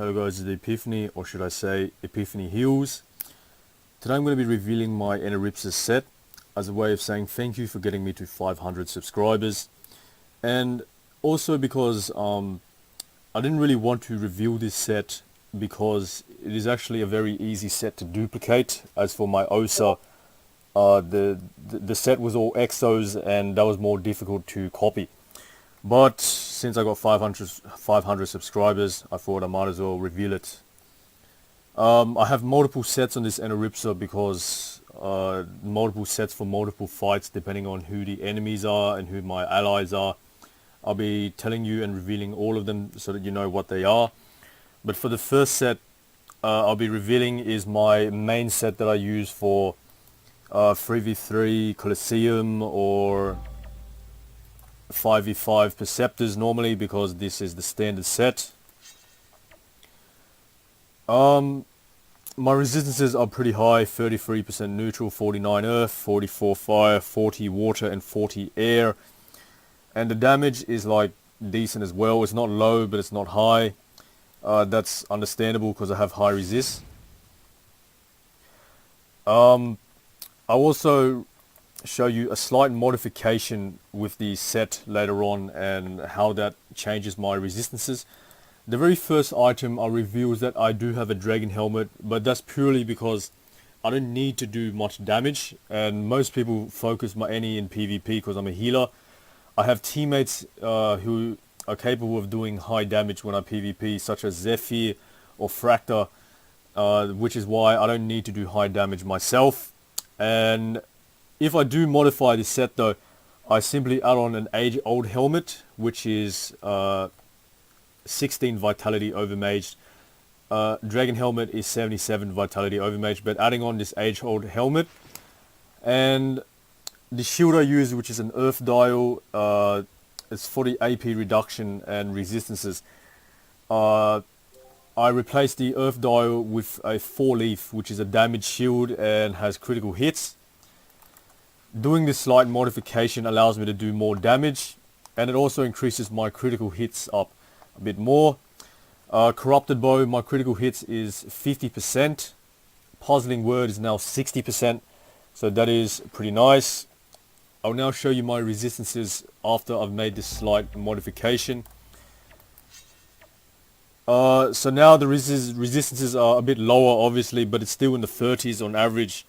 Hello guys, it's the Epiphany, or should I say Epiphany-Heals. Today I'm going to be revealing my Eneripsis set as a way of saying thank you for getting me to 500 subscribers. And also because I didn't really want to reveal this set because it is actually a very easy set to duplicate. As for my OSA, the set was all exos and that was more difficult to copy. But since I got 500 subscribers, I thought I might as well reveal it. I have multiple sets on this Eneripsis because multiple sets for multiple fights depending on who the enemies are and who my allies are. I'll be telling you and revealing all of them so that you know what they are. But for the first set I'll be revealing is my main set that I use for 3v3 Colosseum or 5v5 Perceptors normally, because this is the standard set. My resistances are pretty high: 33% neutral, 49 earth, 44 fire, 40 water and 40 air. And the damage is like decent as well. It's not low but it's not high. That's understandable because I have high resist. I'll also show you a slight modification with the set later on and how that changes my resistances. The very first item I'll reveal is that I do have a dragon helmet, but that's purely because I don't need to do much damage, and most people focus my any in PvP because I'm a healer. I have teammates who are capable of doing high damage when I PvP, such as Zephyr or Fractor, which is why I don't need to do high damage myself. And if I do modify this set though, I simply add on an age-old helmet, which is 16 vitality overmaged. Dragon helmet is 77 vitality overmaged, but adding on this age-old helmet, and the shield I use, which is an earth dial, it's for the AP reduction and resistances. I replaced the earth dial with a 4-leaf, which is a damage shield and has critical hits. Doing this slight modification allows me to do more damage, and it also increases my critical hits up a bit more. Corrupted bow, my critical hits is 50%. Puzzling word is now 60%, so that is pretty nice. I'll now show you my resistances after I've made this slight modification. So now the resistances are a bit lower obviously, but it's still in the 30s on average.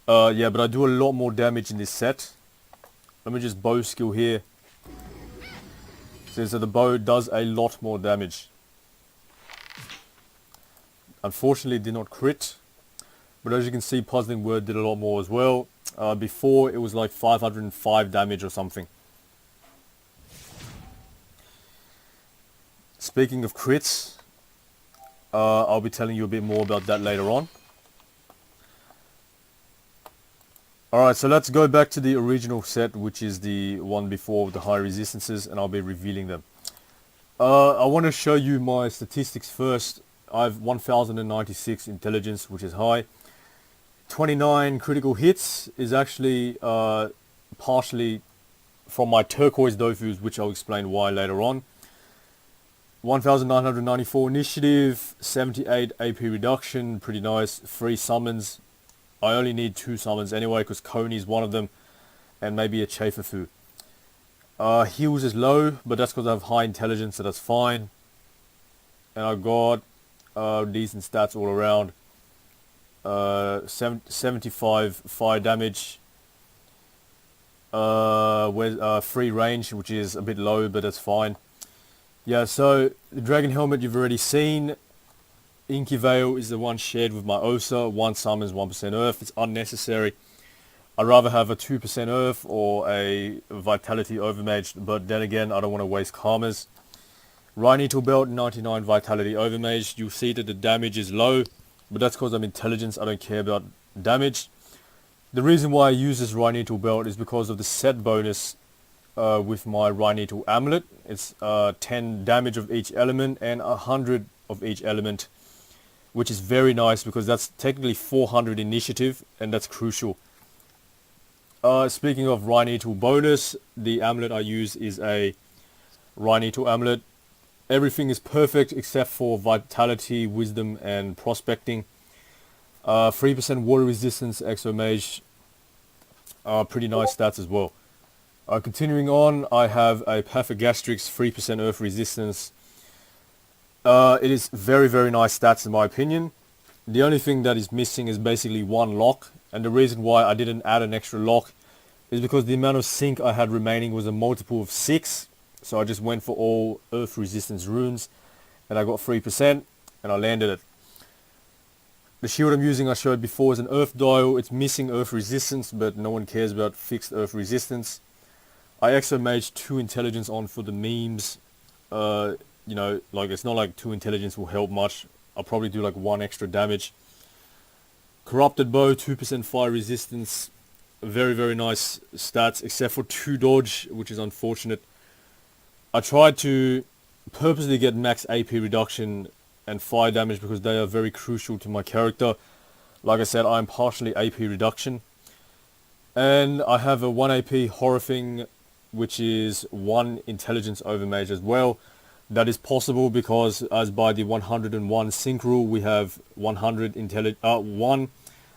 Yeah, but I do a lot more damage in this set. Let me just bow skill here. Says that the bow does a lot more damage. Unfortunately it did not crit, but as you can see, puzzling word did a lot more as well. Before it was like 505 damage or something. Speaking of crits, I'll be telling you a bit more about that later on. Alright, so let's go back to the original set, which is the one before with the high resistances, and I'll be revealing them. I want to show you my statistics first. I have 1096 intelligence, which is high. 29 critical hits is actually partially from my turquoise dofus, which I'll explain why later on. 1994 initiative, 78 AP reduction, pretty nice. 3 summons. I only need 2 summons anyway because Coney is one of them, and maybe a Chaferfu. Heals is low, but that's because I have high intelligence, so that's fine. And I got decent stats all around. 75 fire damage. Free range, which is a bit low, but that's fine. Yeah, so the dragon helmet you've already seen. Inky Veil is the one shared with my OSA. 1 summons, 1% earth. It's unnecessary. I'd rather have a 2% earth or a vitality overmaged, but then again I don't want to waste karmas. Rhinital belt, 99 vitality overmaged. You'll see that the damage is low, but that's because I'm intelligence. I don't care about damage. The reason why I use this Rhinital belt is because of the set bonus with my Rhinital amulet. It's 10 damage of each element and 100 of each element, which is very nice because that's technically 400 initiative, and that's crucial. Speaking of Rhinital bonus, the amulet I use is a Rhinital amulet. Everything is perfect except for vitality, wisdom, and prospecting. 3% water resistance, Exo Mage. Pretty nice stats as well. Continuing on, I have a Pathogastrix, 3% earth resistance. It is very, very nice stats in my opinion. The only thing that is missing is basically one lock, and the reason why I didn't add an extra lock is because the amount of sync I had remaining was a multiple of 6, so I just went for all earth resistance runes, and I got 3%, and I landed it. The shield I'm using I showed before is an earth dial. It's missing earth resistance, but no one cares about fixed earth resistance. I Exo Mage 2 intelligence on for the memes. You know, like it's not like 2 intelligence will help much. I'll probably do like 1 extra damage. Corrupted bow, 2% fire resistance. Very, very nice stats, except for 2 dodge, which is unfortunate. I tried to purposely get max AP reduction and fire damage because they are very crucial to my character. Like I said, I'm partially AP reduction. And I have a 1 AP horror thing, which is 1 intelligence over mage as well. That is possible because as by the 101 sync rule, we have 1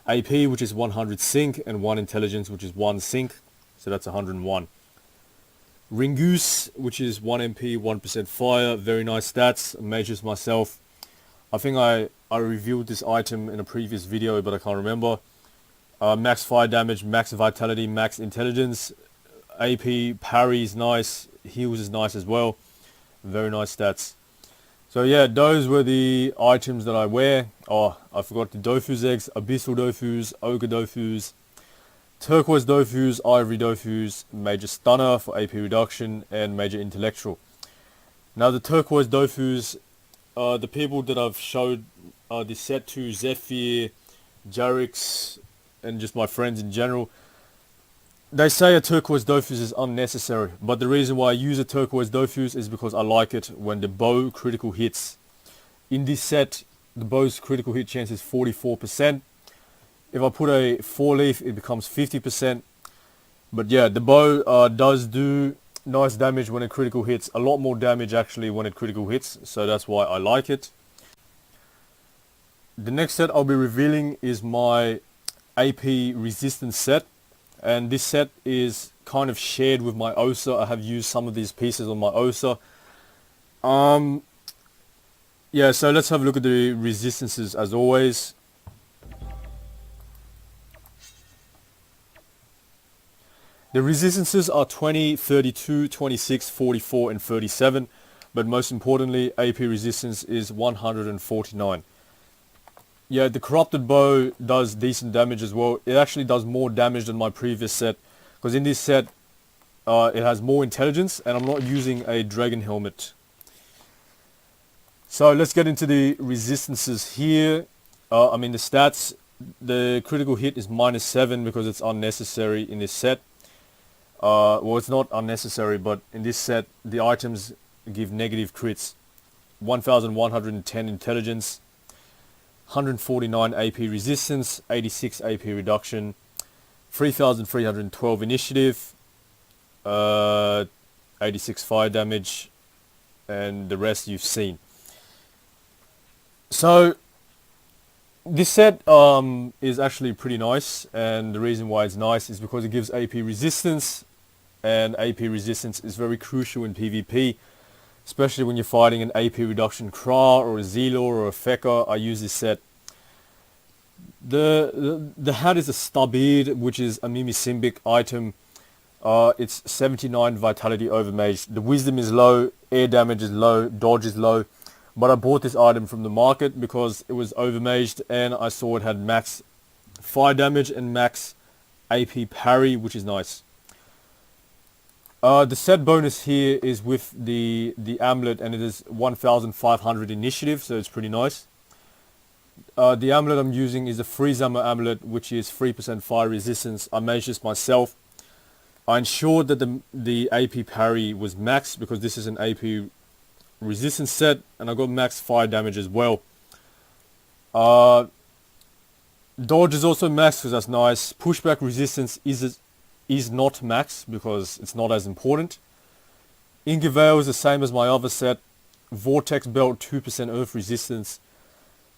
AP, which is 100 sync, and 1 intelligence, which is 1 sync. So that's 101. Ringoose, which is 1 MP, 1% fire. Very nice stats. Mages myself. I think I reviewed this item in a previous video, but I can't remember. Max fire damage, max vitality, max intelligence. AP, parry is nice. Heals is nice as well. Very nice stats. So yeah, those were the items that I wear. Oh, I forgot the Dofu's eggs, Abyssal Dofu's, Ogre Dofu's, Turquoise Dofu's, Ivory Dofu's, Major Stunner for AP reduction, and Major Intellectual. Now the Turquoise Dofu's, the people that I've showed the set to, Zephyr, Jarix, and just my friends in general, they say a Turquoise Dofus is unnecessary, but the reason why I use a Turquoise Dofus is because I like it when the bow critical hits. In this set, the bow's critical hit chance is 44%. If I put a 4-leaf, it becomes 50%. But yeah, the bow does do nice damage when it critical hits. A lot more damage actually when it critical hits, so that's why I like it. The next set I'll be revealing is my AP resistance set. And this set is kind of shared with my Osa. I have used some of these pieces on my Osa. Yeah, so let's have a look at the resistances as always. The resistances are 20, 32, 26, 44 and 37. But most importantly, AP resistance is 149. Yeah, the corrupted bow does decent damage as well. It actually does more damage than my previous set, because in this set it has more intelligence and I'm not using a dragon helmet. So let's get into the resistances here. I mean the stats. The critical hit is -7 because it's unnecessary in this set. Well, it's not unnecessary, but in this set the items give negative crits. 1110 intelligence, 149 AP resistance, 86 AP reduction, 3312 initiative, 86 fire damage, and the rest you've seen. So this set is actually pretty nice, and the reason why it's nice is because it gives AP resistance, and AP resistance is very crucial in PvP. Especially when you're fighting an AP reduction Kra or a Zelor or a Fecker. I use this set. The hat is a Stubbeard, which is a Mimisimbic item. It's 79 vitality over mage. The wisdom is low, air damage is low, dodge is low. But I bought this item from the market because it was overmaged and I saw it had max fire damage and max AP parry, which is nice. The set bonus here is with the amulet, and it is 1500 initiative, so it's pretty nice. The amulet I'm using is a Freezhammer amulet, which is 3% fire resistance. I made this myself. I ensured that the AP parry was max because this is an AP resistance set, and I got max fire damage as well. Dodge is also max because that's nice. Pushback resistance is not max because it's not as important. Inky Veil is the same as my other set. Vortex Belt 2% earth resistance.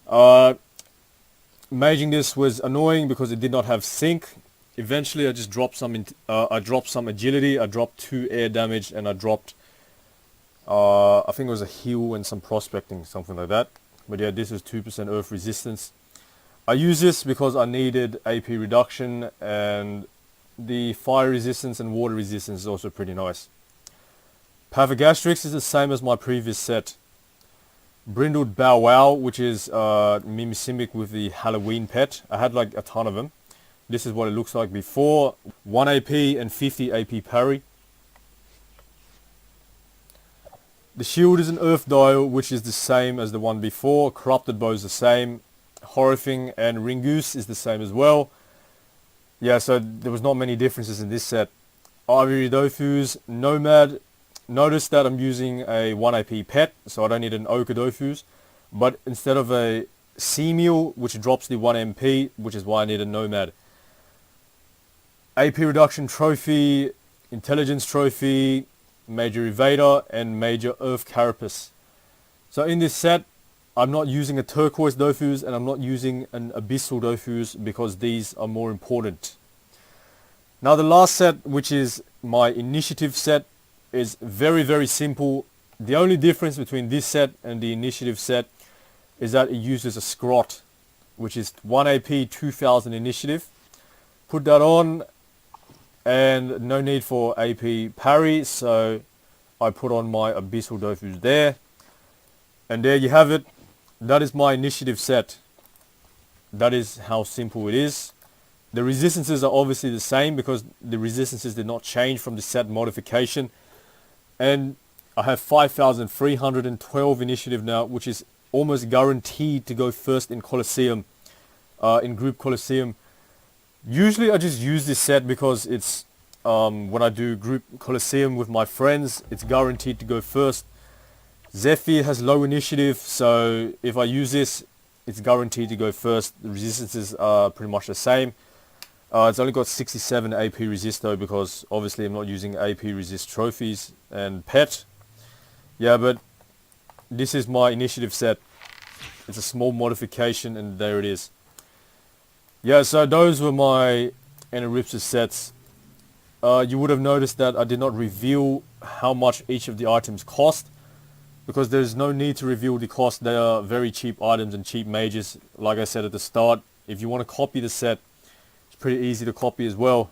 Maging this was annoying because it did not have sync. Eventually I just dropped some I dropped some agility, I dropped 2 air damage, and I dropped I think it was a heal and some prospecting, something like that. But yeah, this is 2% earth resistance. I use this because I needed AP reduction, and the fire resistance and water resistance is also pretty nice. Pavagastrix is the same as my previous set. Brindled Bow Wow, which is mimicimic with the Halloween pet. I had like a ton of them. This is what it looks like before. 1 AP and 50 AP parry. The shield is an earth dial, which is the same as the one before. Corrupted Bow is the same. Horrifying and Ringoose is the same as well. Yeah, so there was not many differences in this set. Ivory Dofus, Nomad. Notice that I'm using a 1 AP pet, so I don't need an Okadofus. But instead of a seemyool, which drops the 1 MP, which is why I need a Nomad. AP Reduction Trophy, Intelligence Trophy, Major Evader, and Major Earth Carapace. So in this set, I'm not using a Turquoise Dofus, and I'm not using an Abyssal Dofus because these are more important. Now the last set, which is my initiative set, is very, very simple. The only difference between this set and the initiative set is that it uses a Scrot, which is 1 AP 2000 initiative. Put that on, and no need for AP parry, so I put on my Abyssal Dofus there. And there you have it. That is my initiative set. That is how simple it is. The resistances are obviously the same because the resistances did not change from the set modification. And I have 5,312 initiative now, which is almost guaranteed to go first in Colosseum, in Group Colosseum. Usually I just use this set because it's, when I do Group Colosseum with my friends, it's guaranteed to go first. Zephyr has low initiative, so if I use this, it's guaranteed to go first. The resistances are pretty much the same. It's only got 67 AP resist though, because obviously I'm not using AP resist trophies and pet. Yeah, but this is my initiative set. It's a small modification, and there it is. Yeah, so those were my Eneripsis sets. You would have noticed that I did not reveal how much each of the items cost, because there's no need to reveal the cost. They are very cheap items and cheap mages. Like I said at the start, if you want to copy the set, it's pretty easy to copy as well.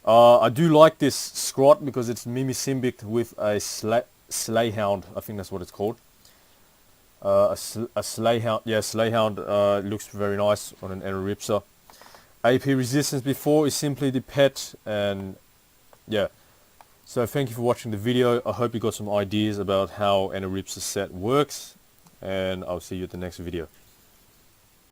I do like this Scrot because it's mimicimbic with a Slayhound. I think that's what it's called. A Slayhound. Yeah, Slayhound looks very nice on an Eneripsa. AP resistance before is simply the pet, and yeah. So thank you for watching the video. I hope you got some ideas about how Eneripsis set works, and I'll see you at the next video.